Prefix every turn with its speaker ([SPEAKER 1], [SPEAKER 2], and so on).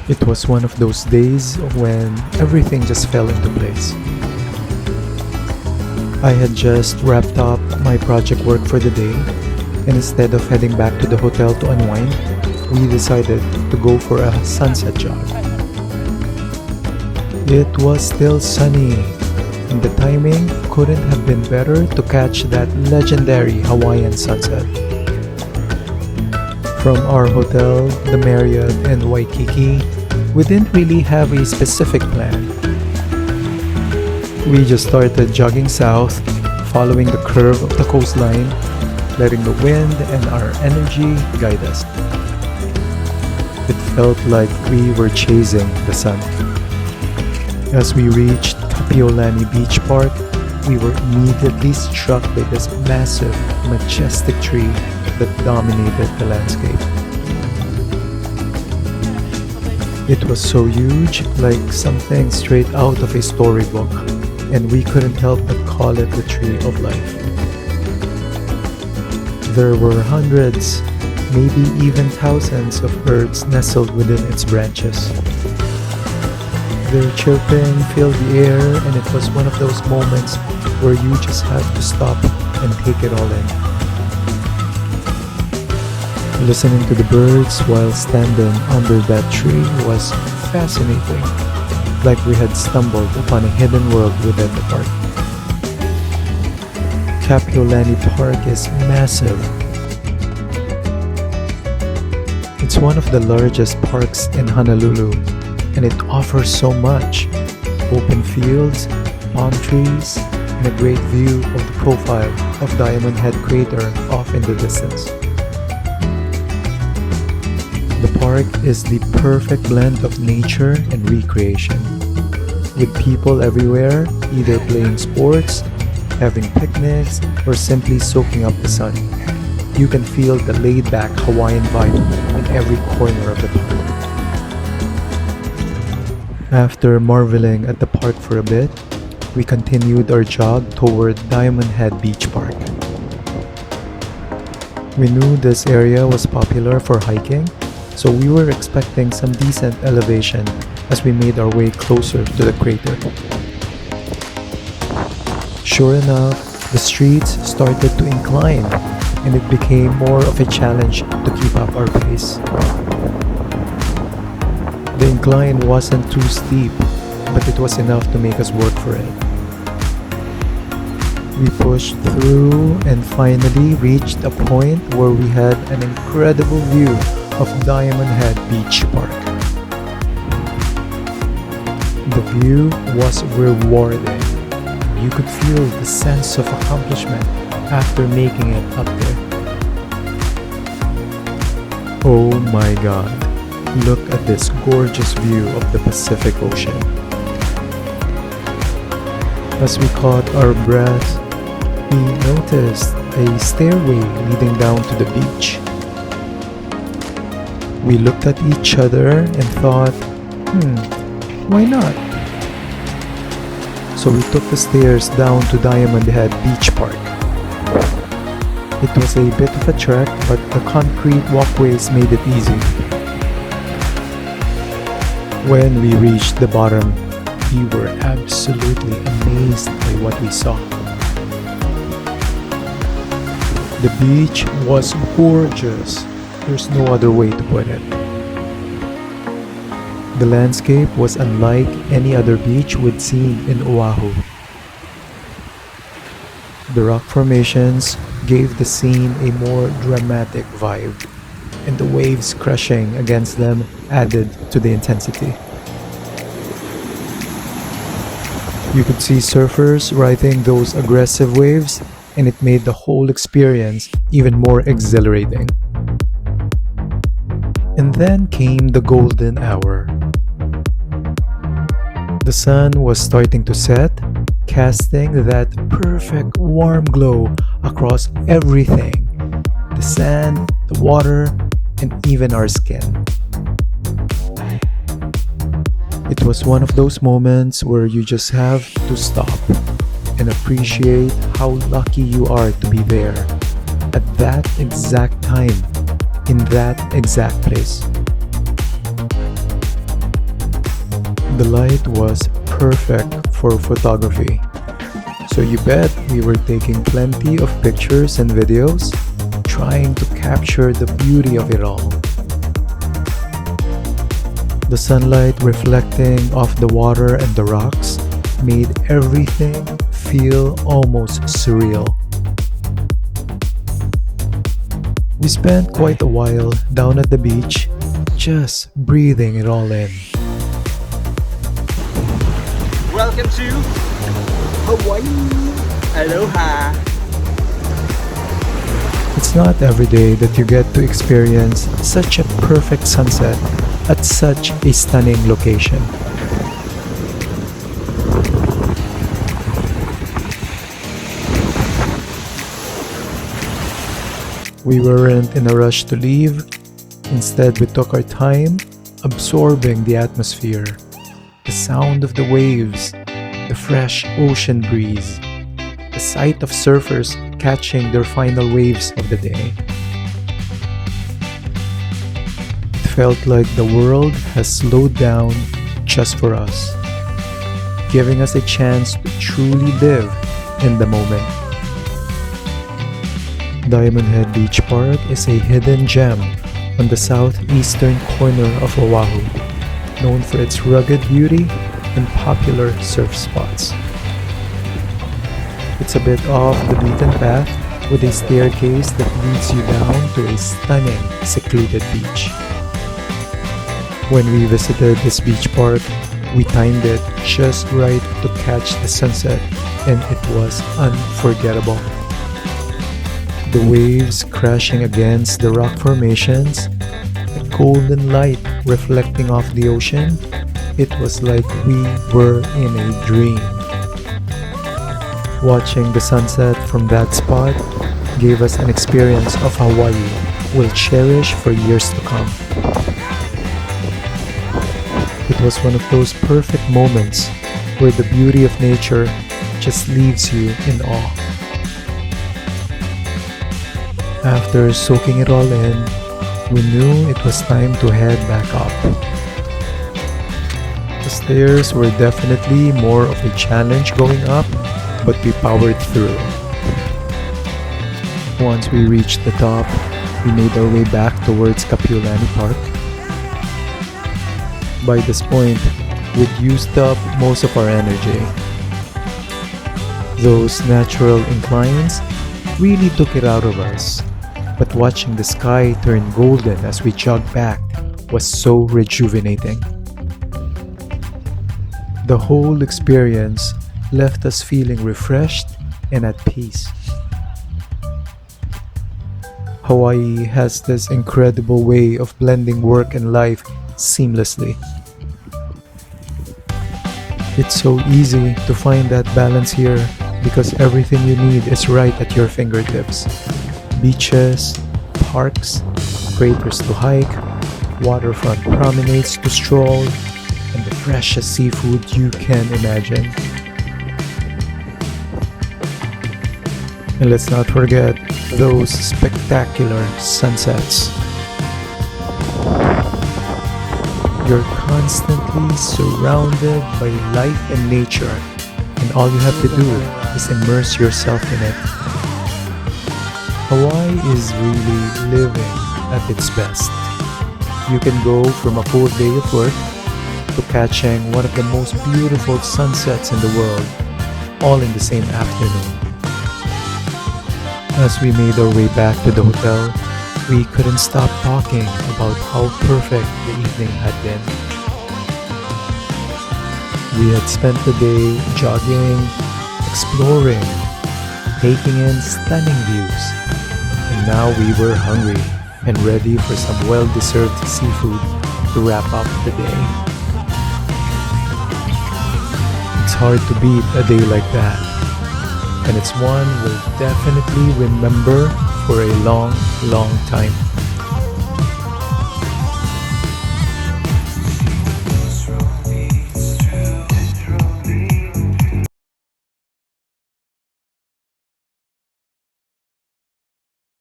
[SPEAKER 1] It was one of those days when everything just fell into place. I had just wrapped up my project work for the day, and instead of heading back to the hotel to unwind, we decided to go for a sunset jog. It was still sunny, and the timing couldn't have been better to catch that legendary Hawaiian sunset. From our hotel, the Marriott in Waikiki, we didn't really have a specific plan. We just started jogging south, following the curve of the coastline, letting the wind and our energy guide us. It felt like we were chasing the sun. As we reached Kapiolani Park, we were immediately struck by this massive, majestic tree that dominated the landscape. It was so huge, like something straight out of a storybook, and we couldn't help but call it the Tree of Life. There were hundreds, maybe even thousands of birds nestled within its branches. Their chirping filled the air, and it was one of those moments where you just have to stop and take it all in. Listening to the birds while standing under that tree was fascinating, like we had stumbled upon a hidden world within the park. Kapiolani Park is massive. It's one of the largest parks in Honolulu, and it offers so much: open fields, palm trees, and a great view of the profile of Diamond Head crater off in the distance. The park is the perfect blend of nature and recreation, with people everywhere either playing sports, having picnics, or simply soaking up the sun. You can feel the laid-back Hawaiian vibe in every corner of the park. After marveling at the park for a bit, we continued our jog toward Diamond Head Beach Park. We knew this area was popular for hiking, so we were expecting some decent elevation as we made our way closer to the crater. Sure enough, the streets started to incline, and it became more of a challenge to keep up our pace. The incline wasn't too steep, but it was enough to make us work for it. We pushed through and finally reached a point where we had an incredible view of Diamond Head Beach Park. The view was rewarding. You could feel the sense of accomplishment after making it up there. Oh my god, look at this gorgeous view of the Pacific Ocean. As we caught our breath, we noticed a stairway leading down to the beach. We looked at each other and thought, why not? So we took the stairs down to Diamond Head Beach Park. It was a bit of a trek, but the concrete walkways made it easy. When we reached the bottom, we were absolutely amazed by what we saw. The beach was gorgeous. There's no other way to put it. The landscape was unlike any other beach we'd seen in Oahu. The rock formations gave the scene a more dramatic vibe, and the waves crashing against them added to the intensity. You could see surfers riding those aggressive waves, and it made the whole experience even more exhilarating. And then came the golden hour. The sun was starting to set, casting that perfect warm glow across everything: the sand, the water, and even our skin. It was one of those moments where you just have to stop and appreciate how lucky you are to be there at that exact time, in that exact place. The light was perfect for photography. So you bet we were taking plenty of pictures and videos, trying to capture the beauty of it all. The sunlight reflecting off the water and the rocks made everything feel almost surreal. We spent quite a while down at the beach, just breathing it all in.
[SPEAKER 2] Welcome to Hawaii. Aloha.
[SPEAKER 1] It's not every day that you get to experience such a perfect sunset at such a stunning location. We weren't in a rush to leave. Instead, we took our time, absorbing the atmosphere, the sound of the waves, the fresh ocean breeze, the sight of surfers catching their final waves of the day. It felt like the world has slowed down just for us, giving us a chance to truly live in the moment. Diamond Head Beach Park is a hidden gem on the southeastern corner of Oahu, known for its rugged beauty and popular surf spots. It's a bit off the beaten path with a staircase that leads you down to a stunning, secluded beach. When we visited this beach park, we timed it just right to catch the sunset, and it was unforgettable. The waves crashing against the rock formations, the golden light reflecting off the ocean, it was like we were in a dream. Watching the sunset from that spot gave us an experience of Hawaii we'll cherish for years to come. It was one of those perfect moments where the beauty of nature just leaves you in awe. After soaking it all in, we knew it was time to head back up. The stairs were definitely more of a challenge going up, but we powered through. Once we reached the top, we made our way back towards Kapiolani Park. By this point, we'd used up most of our energy. Those natural inclines really took it out of us, but watching the sky turn golden as we jogged back was so rejuvenating. The whole experience left us feeling refreshed and at peace. Hawaii has this incredible way of blending work and life seamlessly. It's so easy to find that balance here because everything you need is right at your fingertips. Beaches, parks, craters to hike, waterfront promenades to stroll, and the freshest seafood you can imagine. And let's not forget those spectacular sunsets. You're constantly surrounded by life and nature, and all you have to do is immerse yourself in it. Hawaii is really living at its best. You can go from a full day of work to catching one of the most beautiful sunsets in the world, all in the same afternoon. As we made our way back to the hotel, we couldn't stop talking about how perfect the evening had been. We had spent the day jogging, exploring, taking in stunning views, and now we were hungry and ready for some well-deserved seafood to wrap up the day. It's hard to beat a day like that, and it's one we'll definitely remember for a long, long time.